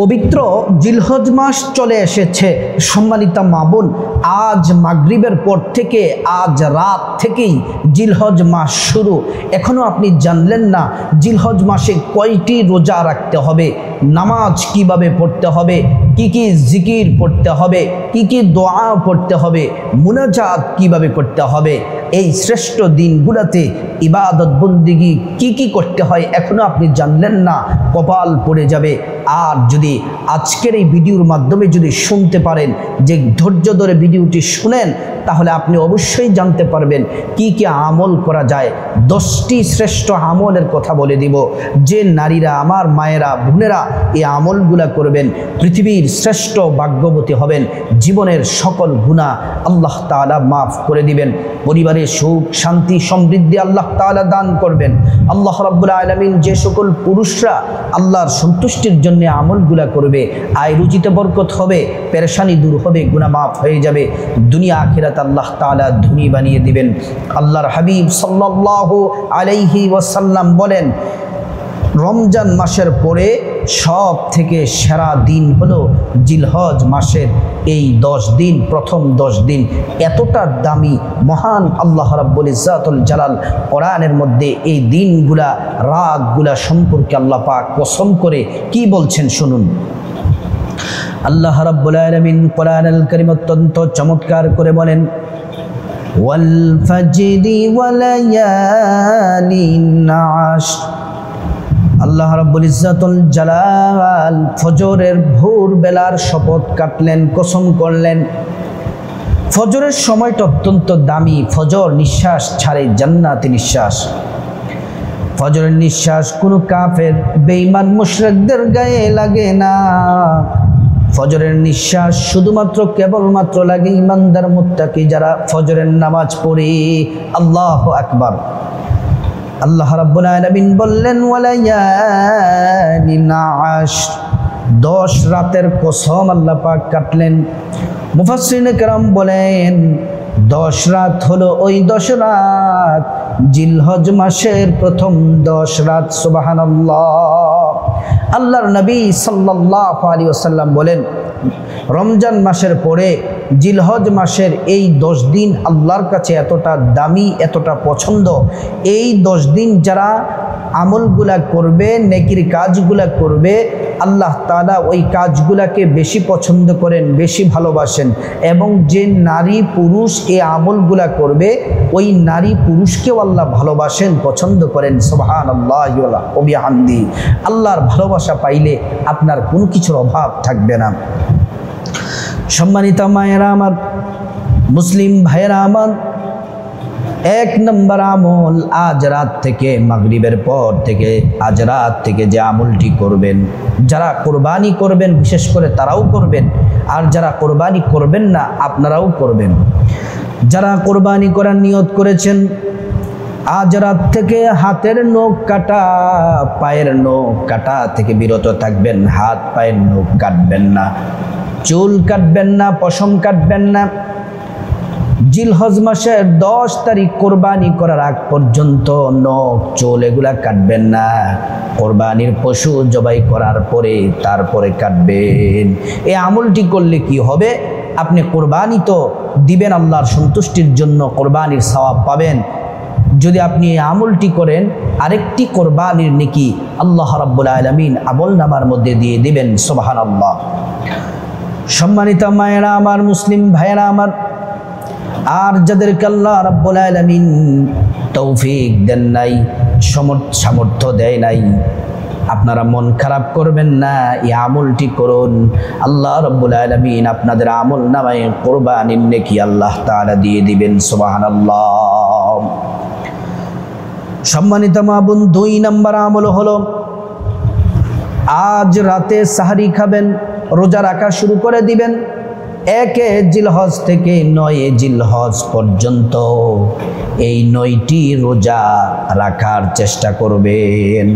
পবিত্র জিলহজ মাস চলে এসেছে। সম্মানিতা মা বোন, আজ মাগরিবের পর থেকে, আজ রাত থেকেই জিলহজ মাস শুরু। এখনও আপনি জানলেন না জিলহজ মাসে কয়টি রোজা রাখতে হবে, নামাজ কিভাবে পড়তে হবে, কি কি জিকির পড়তে হবে, কি কি দোয়া পড়তে হবে, মুনাজাত কিভাবে করতে হবে। এই শ্রেষ্ঠ দিনগুলোতে ইবাদত বন্দিগি কি কি করতে হয় এখনও আপনি জানলেন না, কপাল পড়ে যাবে। আর যদি আজকের এই ভিডিওর মাধ্যমে যদি শুনতে পারেন, যে ধৈর্য ধরে ভিডিওটি শুনেন, তাহলে আপনি অবশ্যই জানতে পারবেন কি কি আমল করা যায়। 10টি শ্রেষ্ঠ আমলের কথা বলে দিব, যে নারীরা, আমার মায়েরা, বোনেরা এই আমলগুলা করবেন, পৃথিবীর শ্রেষ্ঠ ভাগ্যবতী হবেন, জীবনের সকল গুনাহ আল্লাহ তাআলা মাফ করে দিবেন, পরিবারে সুখ শান্তি সমৃদ্ধি আল্লাহ তাআলা দান করবেন। আল্লাহ রাব্বুল আলামিন যে সকল পুরুষরা আল্লাহর সন্তুষ্টির জন্য আমলগুলা করবে, আয় রুজিতে বরকত হবে, পেরেশানি দূর হবে, গুনাহ মাফ হয়ে যাবে, দুনিয়া আখিরাত আল্লাহ তাআলা ধনী বানিয়ে দিবেন। আল্লাহর হাবিব সাল্লাল্লাহু আলাইহি ওয়াসাল্লাম বলেন, রমজান মাসের পরে সব থেকে সেরা দিন হলো জিলহজ মাসের এই 10 দিন, প্রথম 10 দিন। এতটা দামি মহান আল্লাহ রাব্বুল ইজ্জাতুল জালাল কোরআনের মধ্যে এই দিনগুলা, রাতগুলা সম্পর্কে আল্লাহ পাক কসম করে কি বলছেন শুনুন। আল্লাহ রাব্বুল আলামিন কোরআনুল কারীম অত্যন্ত চমৎকার করে বলেন, ওয়াল ফাজরি ওয়ালায়ালিন আশর। আল্লাহ রাব্বুল ইজ্জাতুল জালাল ফজরের ভোর বেলার শপথ কাটলেন, কসম করলেন। ফজরের সময়টা অত্যন্ত দামি। ফজর নিঃশ্বাস ছাড়ে জান্নাতি নিঃশ্বাস। ফজরের নিঃশ্বাস কোনো কাফের বেঈমান মুশরিকদের গায়ে লাগে না। ফজরের নিঃশ্বাস শুধুমাত্র কেবলমাত্র লাগে ঈমানদার মুত্তাকি যারা ফজরের নামাজ পড়ে। আল্লাহু আকবার। আল্লাহ রাব্বুল আলামিন বললেন, ওয়ালায়ালিন আশর, 10 রাতের কসম আল্লাহ পাক কাটলেন। মুফাসসিরিনে কেরাম বলেন 10 রাত হলো ওই 10 রাত, জিলহজ মাসের প্রথম 10 রাত। সুবহানাল্লাহ। আল্লাহর নবী সাল্লাল্লাহু আলাইহি ওয়াসাল্লাম বলেন, রমজান মাসের পরে জিলহজ মাসের এই 10 দিন আল্লাহর কাছে এতটা দামি, এতটা পছন্দ। এই 10 দিন যারা আমলগুলা করবে, নেকির কাজগুলা করবে, আল্লাহ তাআলা ওই কাজগুলাকে বেশি পছন্দ করেন, বেশি ভালোবাসেন। এবং যে নারী পুরুষ এই আমলগুলা করবে, ওই নারী পুরুষকেও আল্লাহ ভালোবাসেন, পছন্দ করেন। সুবহানাল্লাহি ওয়া বিহামদিহি। আল্লাহর ভালোবাসা পাইলে আপনার কোনো কিছুর অভাব থাকবে না। সম্মানিত মায়েরা আমার, মুসলিম ভাইয়েরা আমার, 1 নম্বর আমল, আজ রাত থেকে, মাগরিবের পর থেকে, আজ রাত থেকে যে আমলটি করবেন, যারা কোরবানি করবেন বিশেষ করে তারাও করবেন, আর যারা কোরবানি করবেন না আপনারাও করবেন। যারা কোরবানি করার নিয়ত করেছেন, আজ রাত থেকে হাতের নখ কাটা, পায়ের নখ কাটা থেকে বিরত থাকবেন। হাত পায়ের নখ কাটবেন না, চুল কাটবেন না, পশম কাটবেন না। জিলহজ মাসের 10 তারিখ কোরবানি করার আগ পর্যন্ত নখ চুল এগুলা কাটবেন না। কোরবানির পশু জবাই করার পরে তারপরে কাটবেন। এই আমলটি করলে কি হবে? আপনি কোরবানি তো দিবেন আল্লাহর সন্তুষ্টির জন্য, কোরবানির সওয়াব পাবেন। যদি আপনি এই আমলটি করেন, আরেকটি কোরবানির নেকি আল্লাহ রাব্বুল আলামিন আমলনামার মধ্যে দিয়ে দিবেন। সুবহানাল্লাহ। সম্মানিত মায়েরা আমার, মুসলিম ভাইয়েরা আমার, আর যাদেরকে আল্লাহ রাব্বুল আলামিন তৌফিক দেন নাই, সামর্থ্য দেয় নাই, আপনারা মন খারাপ করবেন না, এই আমলটি করুন। আল্লাহ রাব্বুল আলামিন আপনাদের আমল নামায় কোরবানির নেকি আল্লাহ তাআলা দিয়ে দিবেন। সুবহানাল্লাহ। সম্মানিত মা বোন, 2 নম্বর আমল হলো, আজ রাতে সাহরি খাবেন, রোজা রাখা শুরু করে দিবেন। 1 জিলহজ থেকে 9 জিলহজ পর্যন্ত এই 9টি রোজা রাখার চেষ্টা করবেন।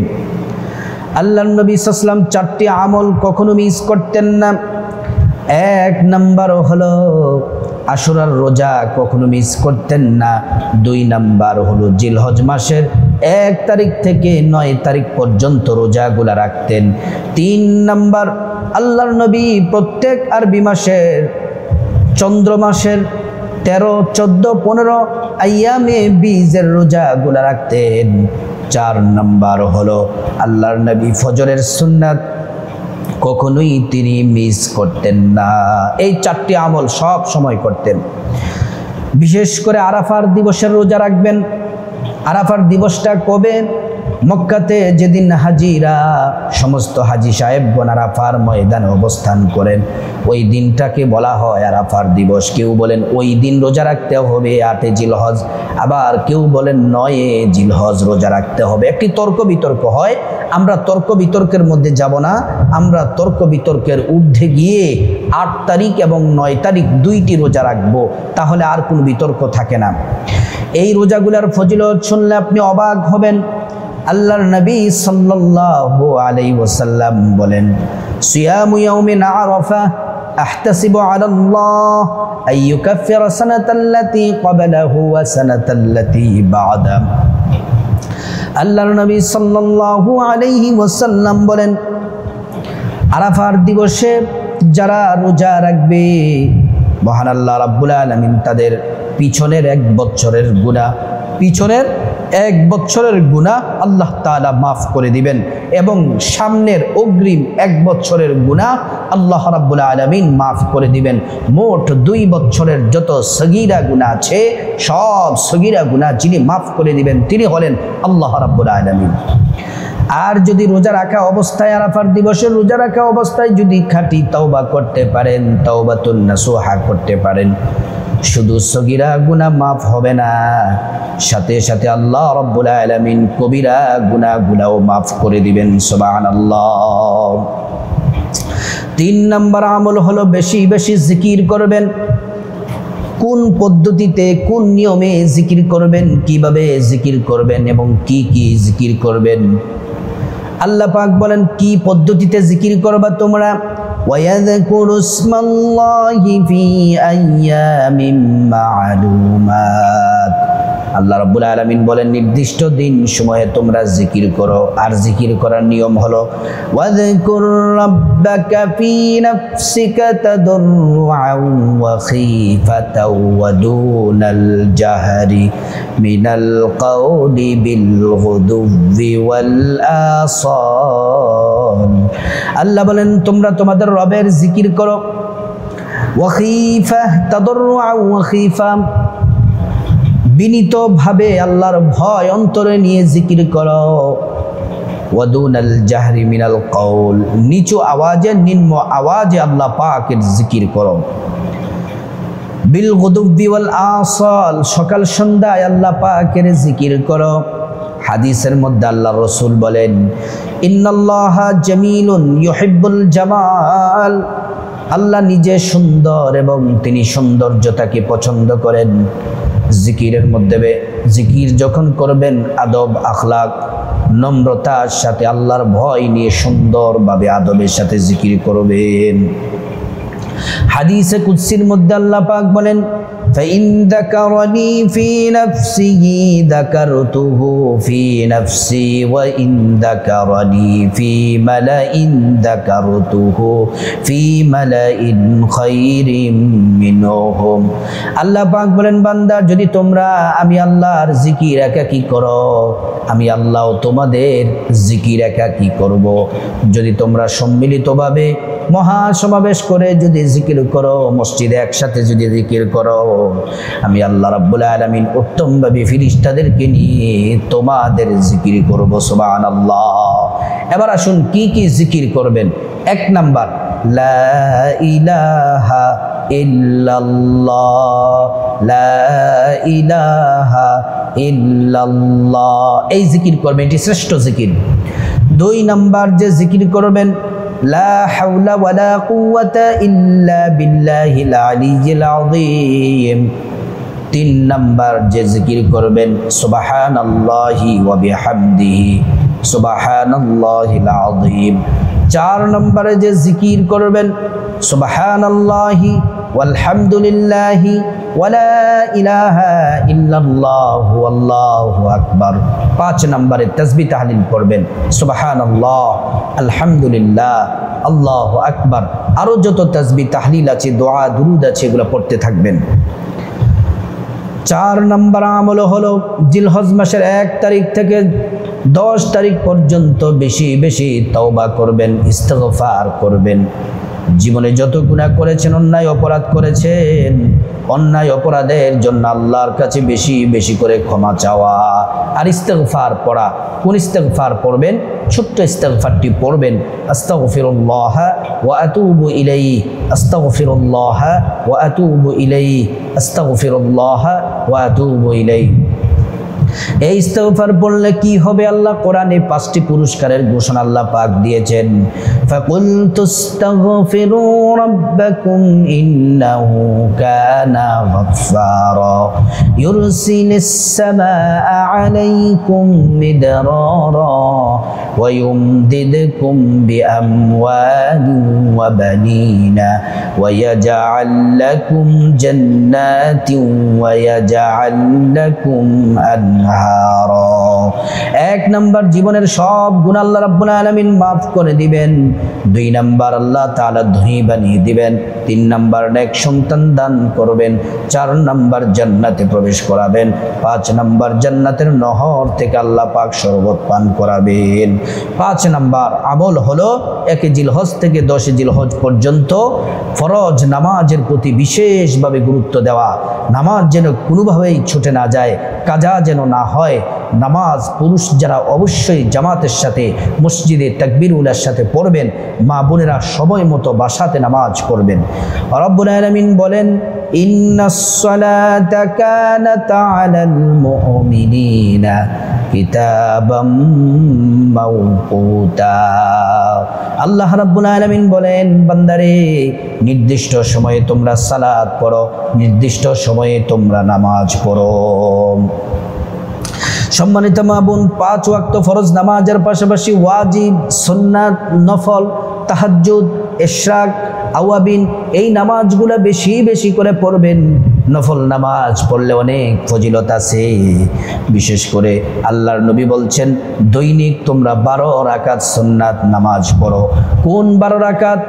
আল্লাহর নবী সাল্লাল্লাহু আলাইহি ওয়াসাল্লাম 4টি আমল কখনো মিস করতেন না। 1 নম্বর হলো আশুরার রোজা কখনো মিস করতেন না। 2 নাম্বার হলো জিলহজ মাসের 1 তারিখ থেকে 9 তারিখ পর্যন্ত রোজাগুলা রাখতেন। 3 নাম্বার, আল্লাহর নবী প্রত্যেক আরবি মাসের চন্দ্র মাসের 13, 14, 15 আইয়ামে বীজের রোজাগুলা রাখতেন। 4 নাম্বার হলো আল্লাহর নবী ফজরের সুন্নাত কখনোই তিনি মিস করতেন না। এই 4টি আমল সব সময় করতেন। বিশেষ করে আরাফার দিবসের রোজা রাখবেন। আরাফার দিবসটা কবে? মক্কাতে যেদিন হাজিরা সমস্ত হাজি সাহেবগণ আরাফার ময়দানে অবস্থান করেন, ওই দিনটাকে বলা হয় আরাফার দিবস। কেউ বলেন ওই দিন রোজা রাখতে হবে 8 জিলহজ, আবার কেউ বলেন 9 জিলহজ রোজা রাখতে হবে। একটি তর্ক বিতর্ক হয়, আমরা তর্ক বিতর্কের মধ্যে যাব না। আমরা তর্ক বিতর্কের ঊর্ধ্বে গিয়ে 8 তারিখ এবং 9 তারিখ 2টি রোজা রাখবো, তাহলে আর কোনো বিতর্ক থাকে না। এই রোজাগুলার ফজিলত শুনলে আপনি অবাক হবেন। আল্লাহর নবী সাল্লাল্লাহু আলাইহি ওয়াসাল্লাম বলেন, সিয়ামু ইয়াউমিন আরাফা আহতাসিবু আলাল্লাহ আইয়ুকাফিরা সানাতাল্লাতী ক্বাবলাহু ওয়া সানাতাল্লাতী বা'দা। আল্লাহর নবী সাল্লাল্লাহু আলাইহি ওয়াসাল্লাম বলেন, আরাফার দিবসে যারা রোজা রাখবে, মহান আল্লাহ রাব্বুল আলামিন তাদের পিছনের 1 বছরের গুনাহ, পিছনের 1 বছরের গুনাহ আল্লাহ তাআলা মাফ করে দিবেন, এবং সামনের অগ্রিম 1 বছরের গুনাহ আল্লাহ রাব্বুল আলামিন মাফ করে দিবেন। মোট 2 বছরের যত সগীরা গুনাহ আছে, সব সগীরা গুনাহ যিনি মাফ করে দিবেন তিনি হলেন আল্লাহ রাব্বুল আলামিন। আর যদি রোজা রাখা অবস্থায়, আরাফার দিবসে রোজা রাখা অবস্থায় যদি খাঁটি তওবা করতে পারেন, তাওবাতুন নাসুহা করতে পারেন, শুধু সগীরা গুনাহ মাফ হবে না, সাথে সাথে আল্লাহ রাব্বুল আলামিন কবিরা গুনাহগুলোও মাফ করে দিবেন। সুবহানাল্লাহ। 3 নম্বর আমল হলো বেশি বেশি জিকির করবেন। কোন পদ্ধতিতে, কোন নিয়মে জিকির করবেন, কিভাবে জিকির করবেন এবং কি কি জিকির করবেন? আল্লাহ পাক বলেন, কি পদ্ধতিতে জিকির করবা তোমরা? ওয়ায়াযকুরু ইসমাল্লাহি ফি আইয়ামিন মা'লুমাত। আল্লাহ রাব্বুল আলামিন বলেন, নির্দিষ্ট দিন সময়ে তোমরা জিকির করো। আর জিকির করার নিয়ম হলো, ওয়াযকুর রাব্বাকা ফি নাফসিকা তাদাররুআন ওয়া খীফাতাও ওয়া দুনাল জাহরি মিনাল কাওলি বিল গুদুবি ওয়াল আসাল। আল্লাহ বলেন, তোমরা তোমাদের রবের জিকির করো। ওয়া খীফা, তাদাররুআন ওয়া খীফা, বিনীতভাবে আল্লাহর ভয় অন্তরে নিয়ে জিকির করো। ওয়াদুনাল জাহরি মিনাল কাউল, নিচু আওয়াজে, নিম্ন আওয়াজে আল্লাহ পাকের জিকির করো। বিল গুদুবি ওয়াল আসাল, সকাল সন্ধ্যায় আল্লাহ পাকের জিকির করো। হাদিসের মধ্যে আল্লাহ রাসূল বলেন, ইন্নাল্লাহা জামিলুন ইউহিব্বুল জামাল। আল্লাহ নিজে সুন্দর এবং তিনি সৌন্দর্যতাকে পছন্দ করেন। জিকিরের মধ্যে জিকির যখন করবেন, আদব আখলাক নম্রতার সাথে আল্লাহর ভয় নিয়ে সুন্দরভাবে আদবের সাথে জিকির করবেন। হাদিসে কুদসির মধ্যে আল্লাহ পাক বলেন, فإن ذكرني في نفسه ذكرته في نفسي وإن ذكرني في ملأ ذكرته في ملأ خير منهم। আল্লাহ পাক বলেন, বান্দা যদি তোমরা আমি আল্লাহর জিকির একাকী করো, আমি আল্লাহ তোমাদের জিকির একাকী করব। যদি তোমরা সম্মিলিতভাবে মহাসমাবেশ করে যদি জিকির করো, মসজিদে একসাথে যদি জিকির করো, আমি আল্লাহ রাব্বুল আলামিন উত্তমভাবে ফেরেশতাদেরকে নিয়ে তোমাদের জিকির করব। সুবহানাল্লাহ। এবার আসুন কি কি জিকির করবেন। 1 নাম্বার, লা ইলাহা ইল্লাল্লাহ, লা ইলাহা ইল্লাল্লাহ, এই জিকির করবেন, এটি শ্রেষ্ঠ জিকির। 2 নাম্বার যে জিকির করবেন, লা হাওলা ওয়ালা কুওয়াতা ইল্লা বিল্লাহিল আলিয়্যিল আযীম। 3 নাম্বার যে জিকির করবেন, সুবহানাল্লাহি ওয়া বিহামদিহি সুবহানাল্লাহিল আযীম। 4 নম্বরে যে জিকির করবেন, সুবহানাল্লাহি ওয়ালহামদুলিল্লাহি ওয়ালা ইলাহা ইল্লাল্লাহু আল্লাহু আকবার। 5 নম্বরে তাসবিহ তাহলিল পড়বেন, সুবহানাল্লাহ, আলহামদুলিল্লাহ, আল্লাহু আকবার। আরো যত তাসবিহ তাহলিল আছে, দোয়া দুরুদ আছে, এগুলো পড়তে থাকবেন। 4 নম্বর আমল হলো জিলহজ মাসের 1 তারিখ থেকে 10 তারিখ পর্যন্ত বেশি বেশি তওবা করবেন, ইস্তিগফার করবেন। জীবনে যত গুনাহ করেছেন, অন্যায় অপরাধ করেছেন, অন্যায় অপরাধের জন্য আল্লাহর কাছে বেশি বেশি করে ক্ষমা চাওয়া আর ইস্তিগফার পড়া। কোন ইস্তিগফার পড়বেন? ছোট্ট ইস্তিগফারটি পড়বেন, আস্তাগফিরুল্লাহ ওয়া আতুবু ইলাইহি, আস্তাগফিরুল্লাহ ওয়া আতুবু ইলাইহি, আস্তাগফিরুল্লাহ ওয়া আতুবু ইলাইহি। এই ইস্তিগফার পড়লে কি হবে? আল্লাহ কোরআনে 5টি পুরস্কারের ঘোষণা আল্লাহ পাক দিয়েছেন। ফাকুল তুস্তাগফিরু রাব্বাকুম ইন্নাহু কানা গাফফারা ইউরসিলিস সামাআ আলাইকুম মিদরারা ওয়া ইউমদিদকুম বিআমওয়ালিন ওয়া বানিনা ওয়া ইয়াজআল লাকুম জান্নাতিন ওয়া ইয়াজআল লাকুম আনহারা। 1 নাম্বার, জীবনের সব গুনাহ আল্লাহ রাব্বুল আলামিন মাফ করে দিবেন। 2 নাম্বার, আল্লাহ তাআলা ধনী বানিয়ে দিবেন। 3 নাম্বার, নেক সন্তান দান করবেন। 4 নাম্বার, জান্নাতে প্রবেশ করাবেন। 5 নাম্বার, জান্নাতের নহর থেকে আল্লাহ পাক শরবত পান করাবেন। 5 নাম্বার আমল হলো 1 জিলহজ থেকে 10 জিলহজ পর্যন্ত ফরজ নামাজের প্রতি বিশেষভাবে গুরুত্ব দেওয়া। নামাজ যেন কোনোভাবেই ছুটে না যায়, কাজা যেন না হয়। নামাজ পুরুষ যারা অবশ্যই জামাতের সাথে মসজিদে তাকবীরুলের সাথে পড়বেন, মা বোনেরা সময় মতো বাসাতে নামাজ পড়বেন। রব্বুল আলামিন বলেন, ইন্নাস সালাতা কানাত আলাল মুমিনিনা কিতাবাম মাওকুতা। আল্লাহ রাব্বুল আলামিন বলেন, বান্দারে, নির্দিষ্ট সময়ে তোমরা সালাত পড়ো, নির্দিষ্ট সময়ে তোমরা নামাজ পড়ো। সম্মানিত মা বোন, 5 ওয়াক্ত ফরজ নামাজের পাশাপাশি ওয়াজিব, সুন্নাত, নফল, তাহাজ্জুদ, ইশরাক, আওয়াবিন, এই নামাজগুলো বেশি বেশি করে পড়বেন। নফল নামাজ পড়লে অনেক ফজিলত আছে। বিশেষ করে আল্লাহর নবী বলছেন, দৈনিক তোমরা 12 রাকাত সুন্নাত নামাজ পড়ো। কোন 12 রাকাত?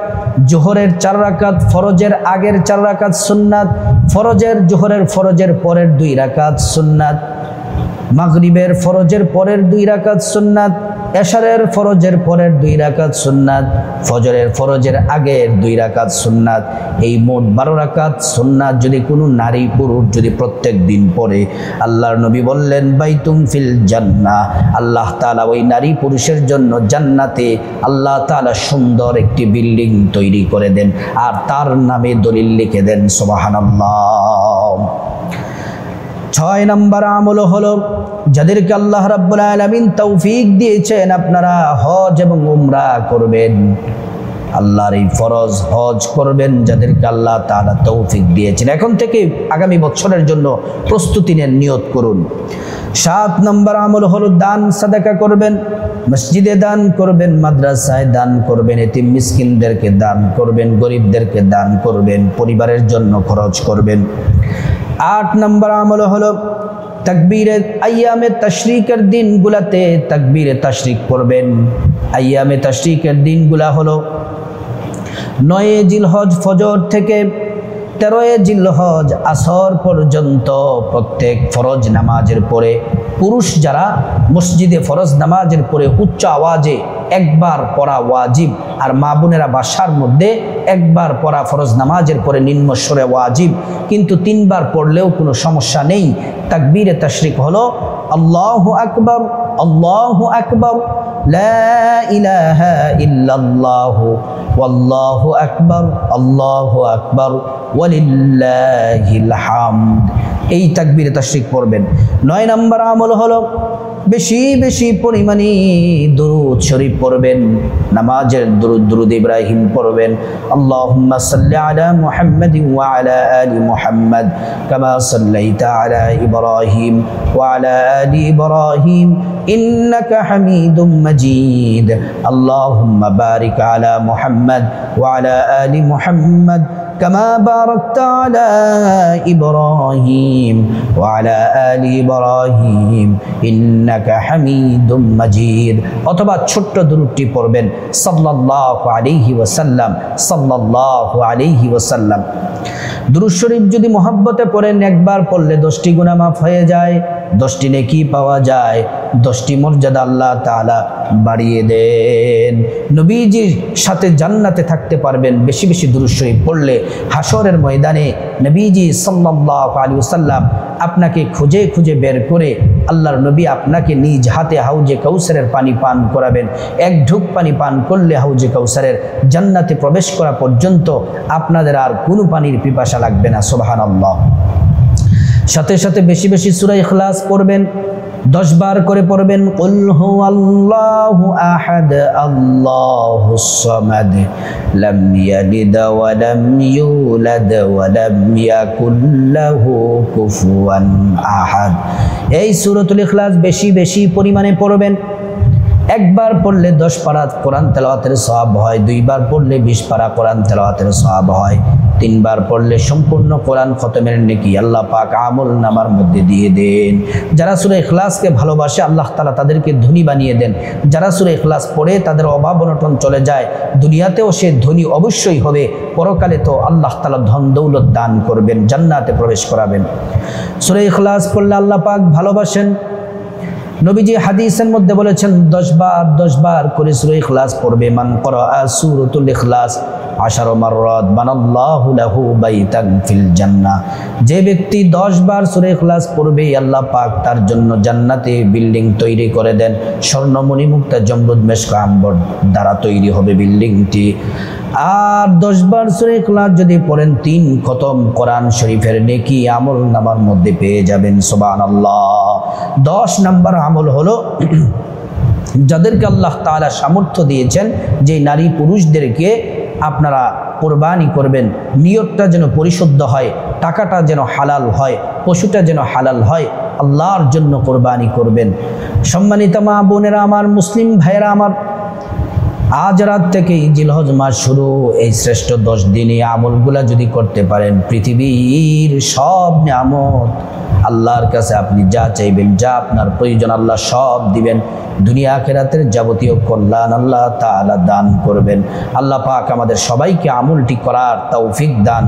জোহরের 4 রাকাত, ফরজের আগের 4 রাকাত সুন্নাত, ফরজের জোহরের ফরজের পরের 2 রাকাত সুন্নাত, মাগরিবের ফরজের পরের 2 রাকাত সুন্নাত, এশারের ফরজের পরের 2 রাকাত সুন্নাত, ফজরের ফরজের আগের 2 রাকাত সুন্নাত। এই মোট 12 রাকাত সুন্নাত যদি কোনো নারী পুরুষ যদি প্রত্যেক দিন পড়ে, আল্লাহর নবী বললেন, বাইতুম ফিল জান্নাহ, আল্লাহ তাআলা ওই নারী পুরুষের জন্য জান্নাতে আল্লাহ তাআলা সুন্দর একটি বিল্ডিং তৈরি করে দেন আর তার নামে দলিল লিখে দেন। সুবহানাল্লাহ। 6 নম্বর আমল হলো, যাদেরকে আল্লাহ রাব্বুল আলামিন তৌফিক দিয়েছেন আপনারা হজ এবং উমরা করবেন। আল্লাহর এই ফরজ হজ করবেন যাদেরকে আল্লাহ তাআলা তৌফিক দিয়েছেন। এখন থেকে আগামী বছরের জন্য প্রস্তুতি নেন, নিয়ত করুন। 7 নম্বর আমল হলো দান সাদাকা করবেন। মসজিদে দান করবেন, মাদ্রাসায় দান করবেন, এতিম মিসকিনদেরকে দান করবেন, গরিবদেরকে দান করবেন, পরিবারের জন্য খরচ করবেন। 8 নম্বর আমল হলো তাকবীরে আইয়ামে তাশরিকের দিনগুলাতে তাকবীরে তাশরিক করবেন। আইয়ামে তাশরিকের দিনগুলা হলো 9 জিলহজ ফজর থেকে 13 জিলহজ আসর পর্যন্ত প্রত্যেক ফরজ নামাজের পরে পুরুষ যারা মসজিদে ফরজ নামাজের পরে উচ্চ আওয়াজে একবার পড়া ওয়াজিব, আর মা বোনেরা বাসার মধ্যে একবার পড়া ফরজ নামাজের পরে নিম্ন স্বরে ওয়াজিব, কিন্তু 3 বার পড়লেও কোনো সমস্যা নেই। তাকবীরে তাশরিক হলো আল্লাহু আকবার, আল্লাহু আকবার, লা ইলাহা ইল্লাল্লাহু ওয়াল্লাহু আকবার, আল্লাহু আকবার, ওয়ালিল্লাহিল হামদ। এই তাকবীরে তাশরিক পড়বেন। 9 নম্বর আমল হলো বেশি বেশি পরিমাণে দুরূদ শরীফ পড়বেন। নামাজের দুরূদ ইব্রাহিম পড়বেন। আল্লাহুম্মা সাল্লি আলা মুহাম্মাদিন ওয়া আলা আলি মুহাম্মাদ কামা সাল্লাইতা আলা ইব্রাহিম ওয়া আলা আলি ইব্রাহিম ইন্নাকা হামিদুম মাজিদ। আল্লাহুম্মা বারিক আলা মুহাম্মাদ ওয়া আলা আলি মুহাম্মাদ কামা বারাকতা আলা ইব্রাহিম ওয়া আলা আলি ইব্রাহিম ইন্নাকা হামিদুম মাজিদ। অথবা ছোট্ট দুরূদটি পড়বেন সাল্লাল্লাহু আলাইহি ওয়াসাল্লাম, সাল্লাল্লাহু আলাইহি ওয়াসাল্লাম। দুরূদ শরীফ যদি মহব্বতে পড়েন, একবার পড়লে 10টি গুনাহ মাফ হয়ে যায়, 10টি নেকি পাওয়া যায়, 10টি মর্যাদা আল্লাহ তাআলা বাড়িয়ে দেন। নবীজির সাথে জান্নাতে থাকতে পারবেন বেশি বেশি দুরূদ শরীফ পড়লে। হাসরের ময়দানে নবীজি সাল্লাল্লাহু আলাইহি ওয়াসাল্লাম আপনাকে খুঁজে খুঁজে বের করে আল্লাহর নবী আপনাকে নিজ হাতে হাউজে কাউসারের পানি পান করাবেন। এক ঢুক পানি পান করলে হাউজে কাউসারের জান্নাতে প্রবেশ করা পর্যন্ত আপনাদের আর কোনো পানির পিপাসা লাগবে না। সুবহানাল্লাহ। সাথে সাথে বেশি বেশি সূরা ইখলাস পড়বেন, 10 বার করে পড়বেন। কুল হুয়াল্লাহু আহাদ আল্লাহুস সামাদ লাম ইয়ালিদ ওয়া লাম ইউলাদ ওয়া লাম ইয়াকুল লাহু কুফুয়ান আহাদ। এই সূরাতুল ইখলাস বেশি বেশি পরিমাণে পড়বেন। একবার পড়লে 10 পারা কোরআন তেলাওয়াতের সওয়াব হয়, 2 বার পড়লে 20 পারা কোরআন তেলাওয়াতের সওয়াব হয়, 3 বার পড়লে সম্পূর্ণ কোরআন খতমের নেকি আল্লাহ পাক আমল নামার মধ্যে দিয়ে দেন। যারা সূরা ইখলাসকে ভালোবাসে আল্লাহ তাআলা তাদেরকে ধনী বানিয়ে দেন। যারা সূরা ইখলাস পড়ে তাদের অভাব অনটন চলে যায়, দুনিয়াতেও সে ধনী অবশ্যই হবে, পরকালে তো আল্লাহ তাআলা ধন দৌলত দান করবেন, জান্নাতে প্রবেশ করাবেন। সূরা ইখলাস পড়লে আল্লাহ পাক ভালোবাসেন। নবীজি হাদিসের মধ্যে বলেছেন 10 বার করে সূরা ইখলাস পড়বে। মান ক্বারাআ সূরাতুল ইখলাস 10 মাররাত বানাল্লাহু লাহু বাইতান ফিল জান্নাহ। যে ব্যক্তি 10 বার সূরা ইখলাস পড়বে আল্লাহ পাক তার জন্য জান্নাতে বিল্ডিং তৈরি করে দেন। স্বর্ণমণি মুক্তা জমরুদ মেশক আম্বর দ্বারা তৈরি হবে বিল্ডিংটি। আর 10 বার সূরা ইখলাস যদি পড়েন 3 খতম কোরআন শরীফের নেকি আমল নামার মধ্যে পেয়ে যাবেন। সুবহানাল্লাহ। 10 নম্বর আমল হলো যাদেরকে আল্লাহ তাআলা সামর্থ্য দিয়েছেন যে নারী পুরুষদেরকে আপনারা কোরবানি করবেন, নিয়তটা যেন পরিশুদ্ধ হয়, টাকাটা যেন হালাল হয়, পশুটা যেন হালাল হয়, আল্লাহর জন্য কোরবানি করবেন। সম্মানিত মা বোনেরা আমার, মুসলিম ভাইয়েরা আমার, আজ রাত থেকেই জিলহজ মাস শুরু। এই শ্রেষ্ঠ 10 দিনে আমলগুলা যদি করতে পারেন, পৃথিবীর সব নিয়ামত আল্লাহর কাছে আপনি যা চাইবেন, যা আপনার প্রয়োজন আল্লাহ সব দিবেন। দুনিয়া আখিরাতের যাবতীয় কল্যাণ আল্লাহ তাআলা দান করবেন। আল্লাহ পাক আমাদের সবাইকে আমলটি করার তৌফিক দান